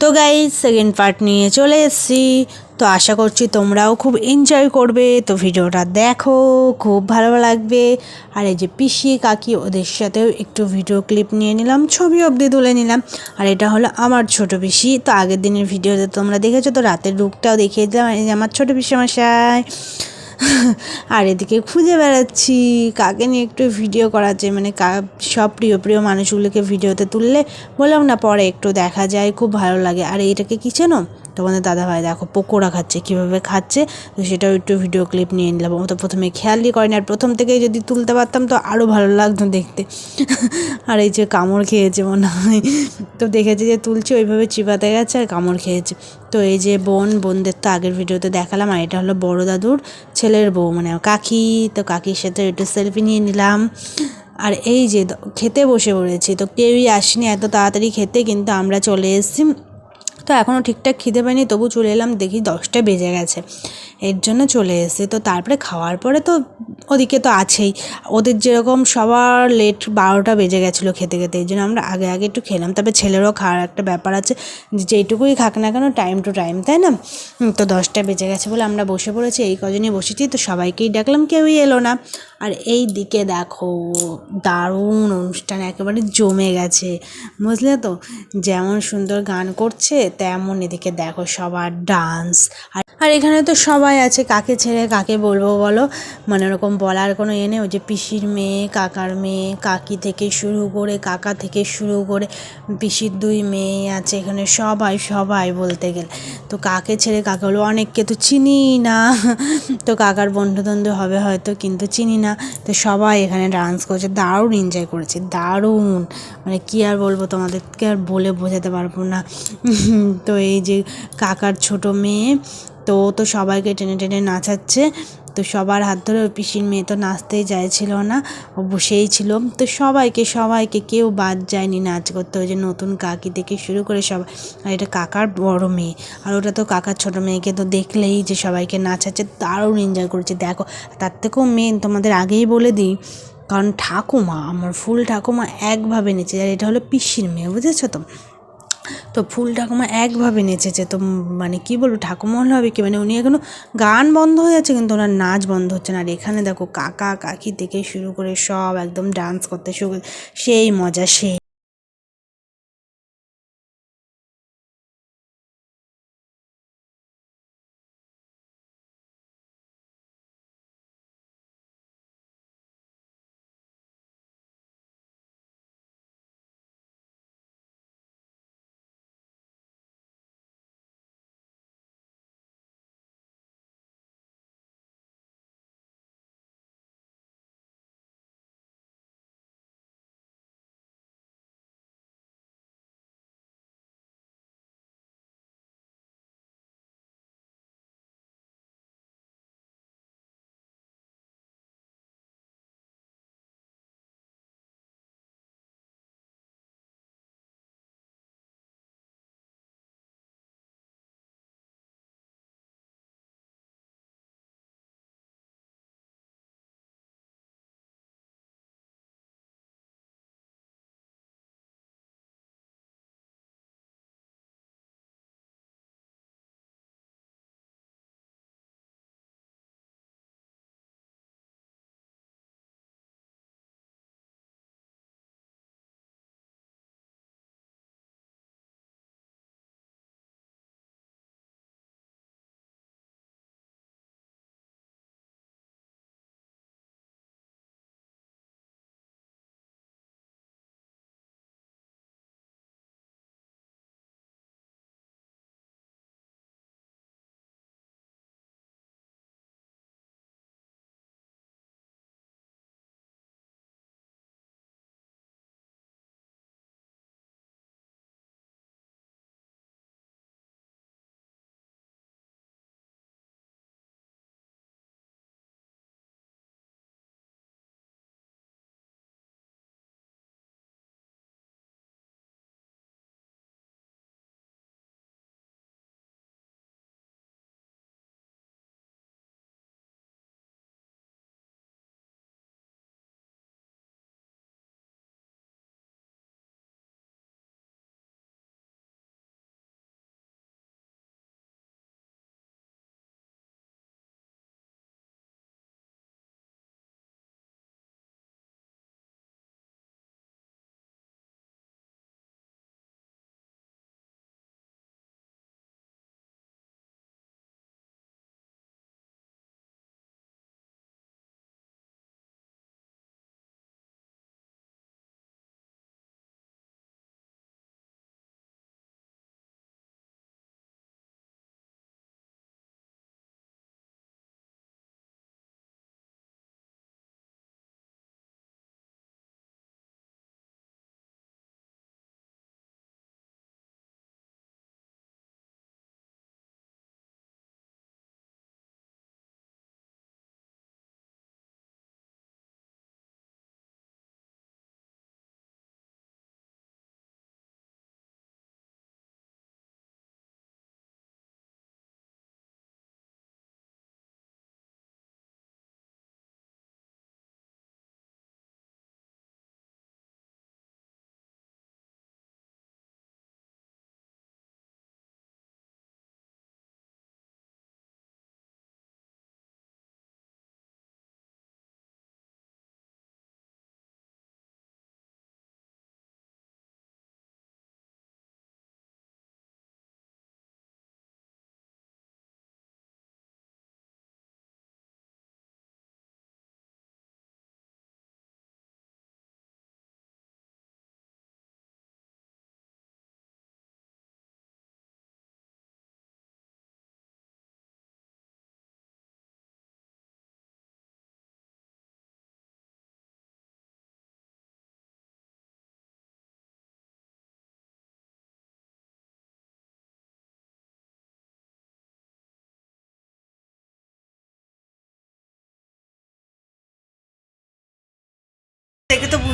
তো guys second part নিয়ে চলে এসেছি। তো আশা করছি তোমরাও খুব এনজয় করবে। তো ভিডিওটা দেখো, খুব ভালো লাগবে। আর এই যে পিসি কাকি ওদের সাথেও একটু ভিডিও ক্লিপ নিয়ে নিলাম, ছবি অবধি তুলে নিলাম। আর এটা হলো আমার ছোট পিসি। তো আগের দিনের ভিডিওতে তোমরা দেখেছো, তো রাতের লুকটাও দেখিয়ে দিলাম। এই যে আমার ছোট পিসি মশাই। আর এদিকে খুঁজে বেড়াচ্ছি কাকে নিয়ে একটু ভিডিও করা যায়, মানে সব প্রিয় প্রিয় মানুষগুলোকে ভিডিওতে তুললে বললাম না পরে একটু দেখা যায়, খুব ভালো লাগে। আর এইটাকে কী চেনো? তোমাদের দাদাভাই দেখো পকোড়া খাচ্ছে, কীভাবে খাচ্ছে, তো সেটাও একটু ভিডিও ক্লিপ নিয়ে নিলাম। ও তো প্রথমে খেয়ালই করেনি, আর প্রথম থেকেই যদি তুলতে পারতাম তো আরও ভালো লাগতো দেখতে। আর এই যে কামড় খেয়েছে মনে হয়, তো দেখেছি যে তুলছে ওইভাবে চিবাতে গেছে আর কামড় খেয়েছে। তো এই যে বোনদের তো আগের ভিডিওতে দেখালাম। আর এটা হলো বড় দাদুর ছেলের বউ, মানে কাকি। তো কাকির সাথে একটু সেলফি নিয়ে নিলাম। আর এই যে খেতে বসে পড়েছি, তো কেউই আসেনি এত তাড়াতাড়ি খেতে, কিন্তু আমরা চলে এসেছি। তো এখনও ঠিকঠাক খিদে পাইনি, তবু চলে এলাম, দেখি 10টা বেজে গেছে, এর জন্য চলে এসেছি। তো তারপরে খাওয়ার পরে তো ওদিকে তো আছেই, ওদের যেরকম সবার লেট 12টা বেজে গেছিলো খেতে খেতে, এই জন্য আমরা আগে আগে একটু খেলাম। তবে ছেলেরও খাওয়ার একটা ব্যাপার আছে, যেইটুকুই খাক না কেন টাইম টু টাইম, তাই না? তো 10টা বেজে গেছে বলে আমরা বসে পড়েছি, এই কজনই বসেছি। তো সবাইকেই ডাকলাম, কেউই এলো না। আর এই দিকে দেখো দারুণ অনুষ্ঠান, একেবারে জমে গেছে, বুঝলে তো? যেমন সুন্দর গান করছে তেমন এদিকে দেখো সবার ডান্স। আর এখানে তো সবাই আছে, কাকে ছেড়ে কাকে বলবো বলো? মানে ওরকম বলার কোনো নেই। ওই যে পিসির মেয়ে, কাকার মেয়ে, কাকি থেকে শুরু করে কাকা থেকে শুরু করে পিসির 2 মেয়ে আছে এখানে, সবাই সবাই বলতে গেলে। তো কাকে ছেড়ে কাকে বলবো, অনেককে তো চিনি না। তো কাকার বন্ধু হবে হয়তো, কিন্তু চিনি না। তো সবাই এখানে ডান্স করছে, দারুণ এনজয় করেছে, দারুণ। মানে কী আর বলবো, তোমাদেরকে আর বলে বোঝাতে পারবো না। তো এই যে কাকার ছোট মেয়ে, তো তো সবাইকে টেনে টেনে নাচাচ্ছে। তো সবার হাত ধরে, ওই পিসির মেয়ে তো নাচতেই চাইছিল না, ও বসেই ছিল। তো সবাইকে কেউ বাদ যায়নি নাচ করতে, ওই যে নতুন কাকি থেকে শুরু করে সবাই। আর এটা কাকার বড় মেয়ে, আর ওটা তো কাকার ছোট মেয়েকে তো দেখলেই যে সবাইকে নাচাচ্ছে, দারুণ এনজয় করেছে দেখো। তার থেকেও মেন তোমাদের আগেই বলে দিই, কারণ ঠাকুমা, আমার ফুল ঠাকুমা একভাবে নেচে, আর এটা হলো পিসির মেয়ে, বুঝেছো তো? তো ফুল ঠাকুমা একভাবে নেচেছে। তো মানে কী বলবো, ঠাকুমা হলে হবে কি, মানে উনি এখনও গান বন্ধ হয়ে যাচ্ছে কিন্তু ওনার নাচ বন্ধ হচ্ছে না। আর এখানে দেখো কাকা কাকি থেকে শুরু করে সব একদম ডান্স করতে শুরু করে, সেই মজা সেই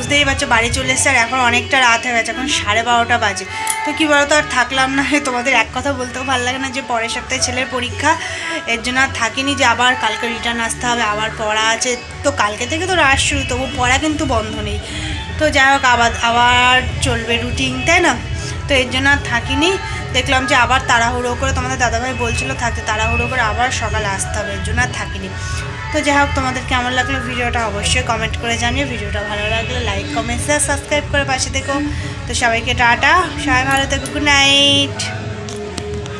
বুঝতেই পারছো বাড়ি চলে এসেছে আর এখন অনেকটা রাত হয়ে গেছে, এখন 12:30 বাজে। তো কী বলো তো আর থাকলাম না, তোমাদের এক কথা বলতেও ভালো লাগে না যে পরের সপ্তাহে ছেলের পরীক্ষা, এর জন্য আর থাকিনি যে আবার কালকে রিটার্ন আসতে হবে, আবার পড়া আছে। তো কালকে থেকে তো রাশ শুরু, তবু পড়া কিন্তু বন্ধ নেই। তো যাই হোক আবার চলবে রুটিন, তাই না? তো এর জন্য আর থাকিনি, দেখলাম যে আবার তাড়াহুড়ো করে, তোমাদের দাদাভাই বলছিল থাকতে, তাড়াহুড়ো করে আবার সকালে আসতে হবে, এর জন্য আর থাকিনি। তো যাই হোক, তোমাদের কেমন লাগলো ভিডিওটা অবশ্যই কমেন্ট করে জানিও। ভিডিওটা ভালো লাগলে লাইক কমেন্ট শেয়ার সাবস্ক্রাইব করে পাশে থেকো। তো সবাইকে টাটা, সবাই ভালো থেকো, গুড নাইট।